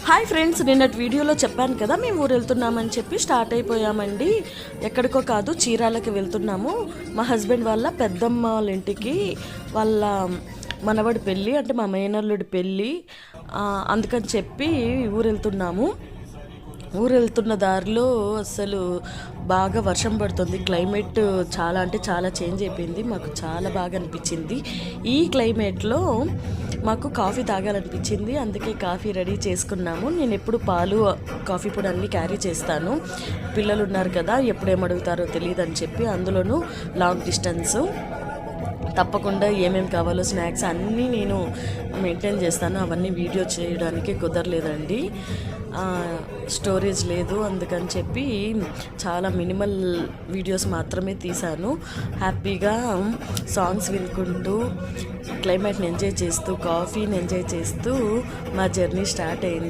Hi friends, నిన్నటి వీడియోలో చెప్పాను కదా మేము ఊరు వెళ్తున్నామని చెప్పి స్టార్ట్ అయిపోయామండి. ఎక్కడికో కాదు, చీరాలకి వెళ్తున్నాము. మా హస్బెండ్ వాళ్ళ పెద్దమ్మ వాళ్ళ ఇంటికి వాళ్ళ మనవడి పెళ్ళి, అంటే మా మేనల్లుడి పెళ్ళి. అందుకని చెప్పి ఊరు వెళ్తున్నాము. ఊరు వెళ్తున్న దారిలో అసలు బాగా వర్షం పడుతుంది. క్లైమేట్ చాలా అంటే చాలా చేంజ్ అయిపోయింది. మాకు చాలా బాగా అనిపించింది. ఈ క్లైమేట్లో మాకు కాఫీ తాగాలనిపించింది. అందుకే కాఫీ రెడీ చేసుకున్నాము. నేను ఎప్పుడు పాలు, కాఫీ పొడి అన్నీ క్యారీ చేస్తాను. పిల్లలు ఉన్నారు కదా, ఎప్పుడేమడుగుతారో తెలియదని చెప్పి, అందులోనూ లాంగ్ డిస్టెన్సు తప్పకుండా ఏమేమి కావాలో స్నాక్స్ అన్నీ నేను మెయింటైన్ చేస్తాను. అవన్నీ వీడియో చేయడానికి కుదరలేదండి, స్టోరేజ్ లేదు. అందుకని చెప్పి చాలా మినిమల్ వీడియోస్ మాత్రమే తీశాను. హ్యాపీగా సాంగ్స్ వినుకుంటూ, క్లైమేట్ని ఎంజాయ్ చేస్తూ, కాఫీని ఎంజాయ్ చేస్తూ మా జర్నీ స్టార్ట్ అయింది.